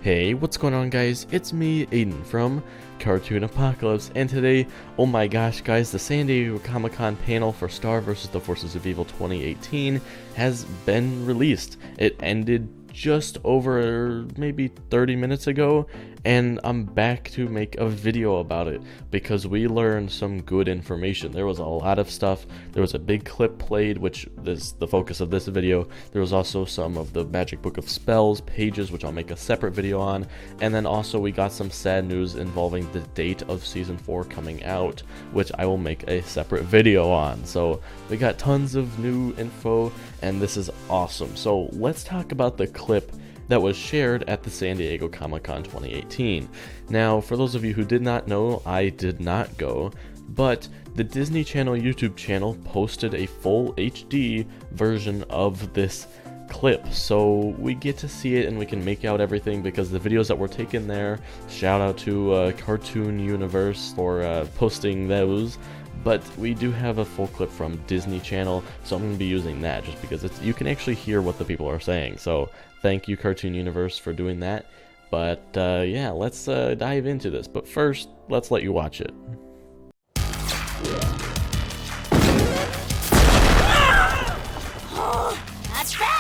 Hey, what's going on guys? It's me, Aiden from Cartoon Apocalypse, and today, oh my gosh guys, the San Diego Comic-Con panel for Star vs. the Forces of Evil 2018 has been released. It ended just over maybe 30 minutes ago, and I'm back to make a video about it because we learned some good information. There was a lot of stuff. There was a big clip played, which is the focus of this video. There was also some of the Magic Book of Spells pages, which I'll make a separate video on, and then also we got some sad news involving the date of season 4 coming out, which I will make a separate video on. So we got tons of new info, and this is awesome. So let's talk about the clip that was shared at the San Diego Comic-Con 2018. Now, for those of you who did not know, I did not go, but the Disney Channel YouTube channel posted a full HD version of this clip, so we get to see it and we can make out everything because the videos that were taken there, shout out to Cartoon Universe for posting those. But we do have a full clip from Disney Channel, so I'm going to be using that just because you can actually hear what the people are saying. So thank you, Cartoon Universe, for doing that. But yeah, let's dive into this. But first, let's let you watch it. That's bad,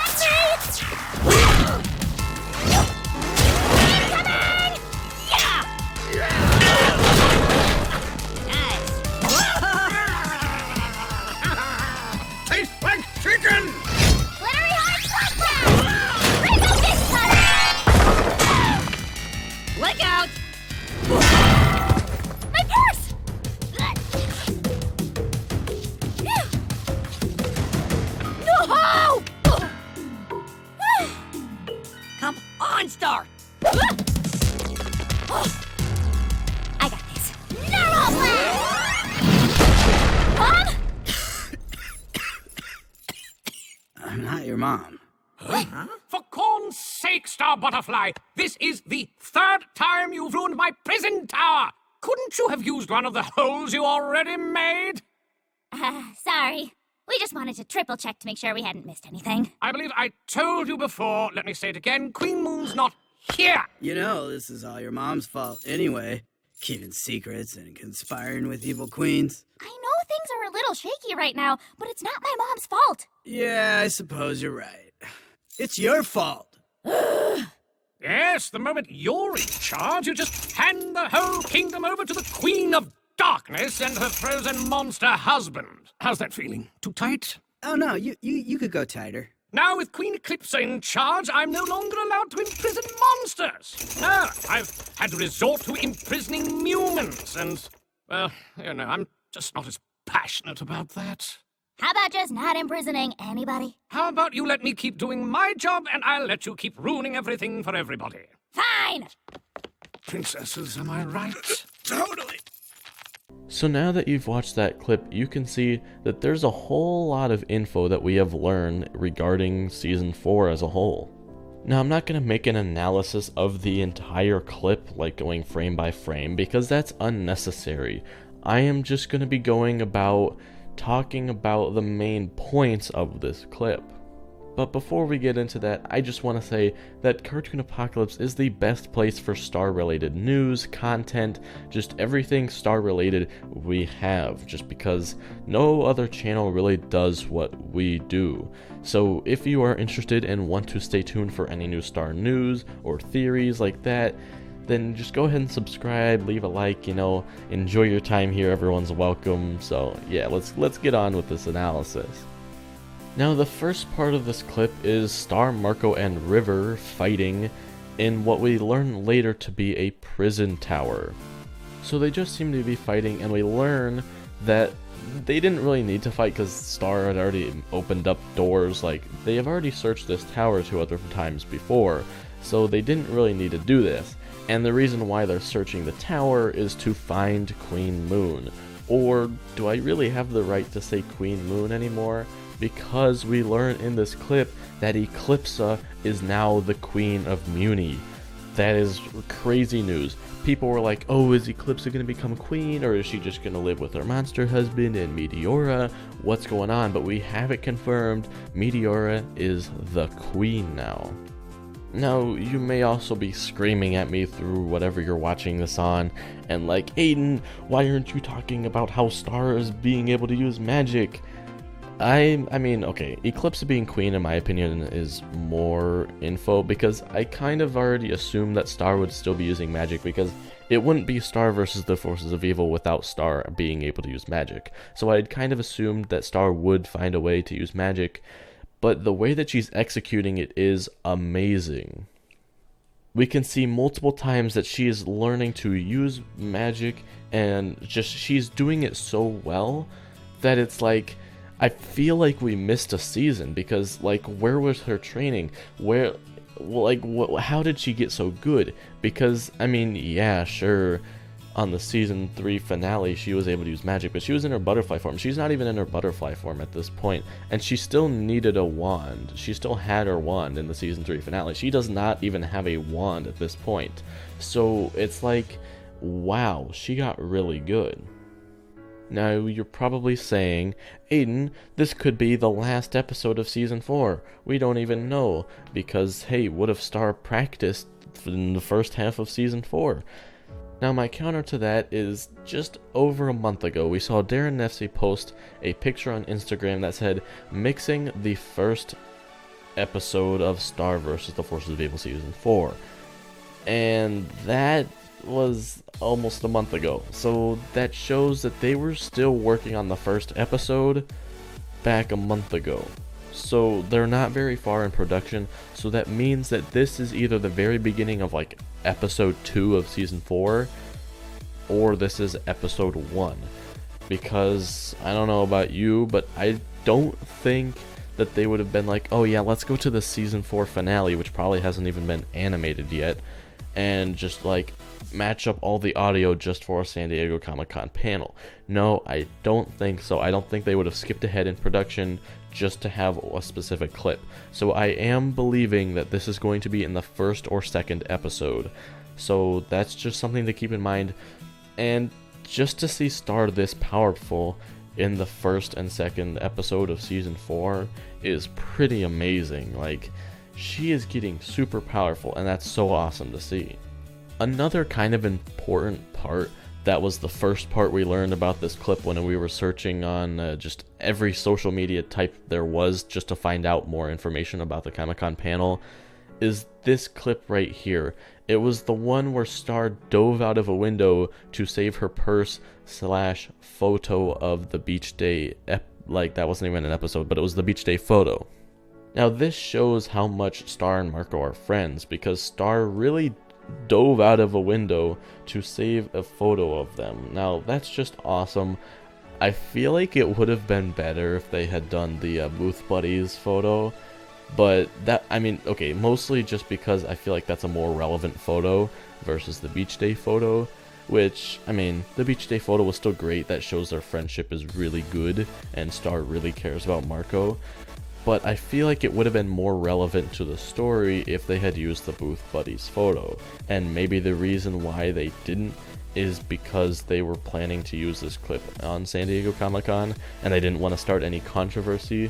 Chicken! Glittery Heart Cluster! Refocus, Cutter! Look out! My purse! No! Come on, Star! I got this. Narrow Blast! Mom? I'm not your mom. For corn's sake, Star Butterfly, this is the third time you've ruined my prison tower. Couldn't you have used one of the holes you already made? Sorry. We just wanted to triple check to make sure we hadn't missed anything. I believe I told you before, let me say it again, Queen Moon's not here. You know, this is all your mom's fault anyway. Keeping secrets and conspiring with evil queens. I know things are a little shaky right now, but it's not my mom's fault. Yeah, I suppose you're right. It's your fault. Yes, the moment you're in charge, you just hand the whole kingdom over to the Queen of Darkness and her frozen monster husband. How's that feeling? Too tight? Oh no, you could go tighter. Now, with Queen Eclipsa in charge, I'm no longer allowed to imprison monsters. No, I've had to resort to imprisoning humans, and, well, you know, I'm just not as passionate about that. How about just not imprisoning anybody? How about you let me keep doing my job, and I'll let you keep ruining everything for everybody? Fine! Princesses, am I right? Totally. So now that you've watched that clip, you can see that there's a whole lot of info that we have learned regarding Season 4 as a whole. Now, I'm not going to make an analysis of the entire clip, like going frame by frame, because that's unnecessary. I am just going to be going about talking about the main points of this clip. But before we get into that, I just want to say that Cartoon Apocalypse is the best place for Star-related news, content, just everything Star-related we have, just because no other channel really does what we do. So if you are interested and want to stay tuned for any new Star news or theories like that, then just go ahead and subscribe, leave a like, you know, enjoy your time here, everyone's welcome. So yeah, let's get on with this analysis. Now, the first part of this clip is Star, Marco, and River fighting in what we learn later to be a prison tower. So they just seem to be fighting, and we learn that they didn't really need to fight because Star had already opened up doors. Like, they have already searched this tower 2 other times before, so they didn't really need to do this. And the reason why they're searching the tower is to find Queen Moon. Or do I really have the right to say Queen Moon anymore? Because we learn in this clip that Eclipsa is now the Queen of Muni. That is crazy news. People were like, oh, is Eclipsa going to become queen, or is she just going to live with her monster husband and Meteora? What's going on? But we have it confirmed, Meteora is the queen now. Now, you may also be screaming at me through whatever you're watching this on, and like, Aiden, why aren't you talking about how Star is being able to use magic? I mean, okay, Eclipse being queen, in my opinion, is more info, because I kind of already assumed that Star would still be using magic, because it wouldn't be Star versus the forces of evil without Star being able to use magic. So I'd kind of assumed that Star would find a way to use magic, but the way that she's executing it is amazing. We can see multiple times that she is learning to use magic, and just she's doing it so well that it's like, I feel like we missed a season, because like, where was her training? How did she get so good? Because I mean, yeah, sure, on the season 3 finale she was able to use magic, but she was in her butterfly form. She's not even in her butterfly form at this point, and she still needed a wand. She still had her wand in the season 3 finale. She does not even have a wand at this point. So it's like, wow, she got really good. Now, you're probably saying, Aiden, this could be the last episode of Season 4. We don't even know, because, hey, what if Star practiced in the first half of Season 4? Now, my counter to that is, just over a month ago, we saw Darren Nefsey post a picture on Instagram that said, mixing the first episode of Star vs. the Forces of Evil Season 4. And that was almost a month ago, so that shows that they were still working on the first episode back a month ago. So they're not very far in production, so that means that this is either the very beginning of like episode 2 of season 4, or this is episode 1, because I don't know about you, but I don't think that they would have been like, oh yeah, let's go to the season 4 finale, which probably hasn't even been animated yet, and just like match up all the audio just for a San Diego Comic-Con panel. No, I don't think so. I don't think they would have skipped ahead in production just to have a specific clip. So I am believing that this is going to be in the first or second episode. So that's just something to keep in mind. And just to see Star this powerful in the first and second episode of season 4 is pretty amazing. Like, she is getting super powerful, and that's so awesome to see. Another kind of important part that was the first part we learned about this clip when we were searching on just every social media type there was just to find out more information about the Comic-Con panel is this clip right here. It was the one where Star dove out of a window to save her purse / photo of the beach day, like that wasn't even an episode, but it was the beach day photo. Now this shows how much Star and Marco are friends, because Star really dove out of a window to save a photo of them. Now that's just awesome. I feel like it would have been better if they had done the Booth Buddies photo, but that, I mean, okay, mostly just because I feel like that's a more relevant photo versus the beach day photo, which, I mean, the beach day photo was still great. That shows their friendship is really good and Star really cares about Marco. But I feel like it would have been more relevant to the story if they had used the Booth Buddies photo. And maybe the reason why they didn't is because they were planning to use this clip on San Diego Comic-Con and they didn't want to start any controversy.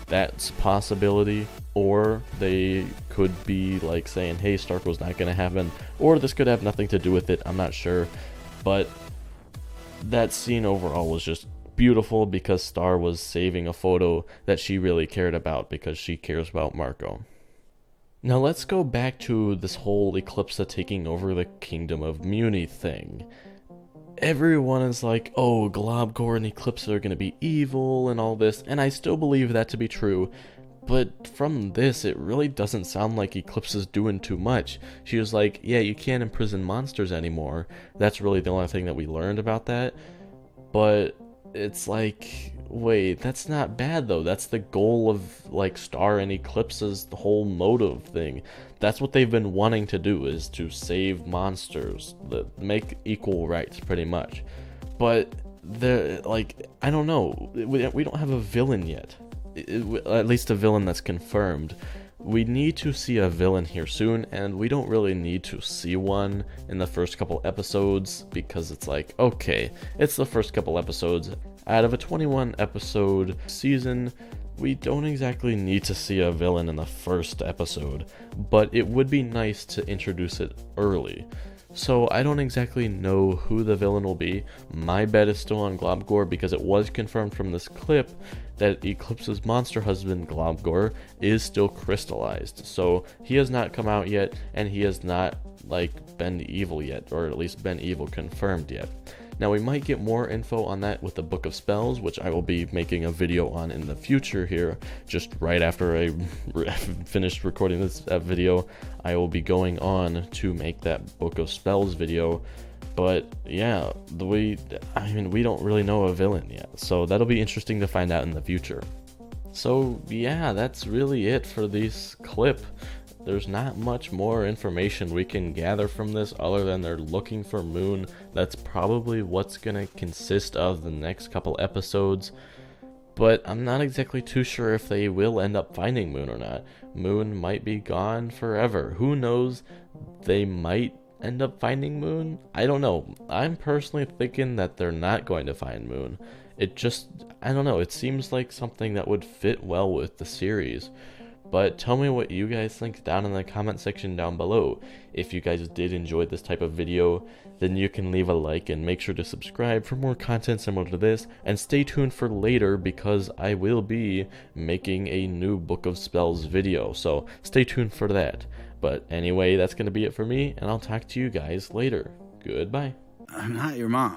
That's a possibility. Or they could be like saying, hey, Stark was not going to happen. Or this could have nothing to do with it. I'm not sure. But that scene overall was just beautiful because Star was saving a photo that she really cared about because she cares about Marco. Now let's go back to this whole Eclipsa taking over the Kingdom of Muni thing. Everyone is like, oh, Globgor and Eclipsa are going to be evil and all this, and I still believe that to be true, but from this, it really doesn't sound like Eclipsa's doing too much. She was like, yeah, you can't imprison monsters anymore. That's really the only thing that we learned about that, but it's like, wait, that's not bad though. That's the goal of like Star and Eclipsa's the whole motive thing. That's what they've been wanting to do, is to save monsters, make equal rights pretty much. But they're like, I don't know, we don't have a villain yet, at least a villain that's confirmed. We need to see a villain here soon, and we don't really need to see one in the first couple episodes, because it's like, okay, it's the first couple episodes. Out of a 21 episode season, we don't exactly need to see a villain in the first episode, but it would be nice to introduce it early. So I don't exactly know who the villain will be. My bet is still on Globgor because it was confirmed from this clip that Eclipse's monster husband Globgor is still crystallized. So he has not come out yet, and he has not been evil yet, or at least been evil confirmed yet. Now we might get more info on that with the Book of Spells, which I will be making a video on in the future here. Just right after I finished recording this video, I will be going on to make that Book of Spells video. But yeah, we don't really know a villain yet, so that'll be interesting to find out in the future. So yeah, that's really it for this clip. There's not much more information we can gather from this other than they're looking for Moon. That's probably what's gonna consist of the next couple episodes, but I'm not exactly too sure if they will end up finding Moon or not. Moon might be gone forever. Who knows? They might end up finding Moon. I don't know. I'm personally thinking that they're not going to find Moon. I don't know, it seems like something that would fit well with the series. But tell me what you guys think down in the comment section down below. If you guys did enjoy this type of video, then you can leave a like and make sure to subscribe for more content similar to this, and stay tuned for later because I will be making a new Book of Spells video, so stay tuned for that. But anyway, that's going to be it for me, and I'll talk to you guys later. Goodbye. I'm not your mom.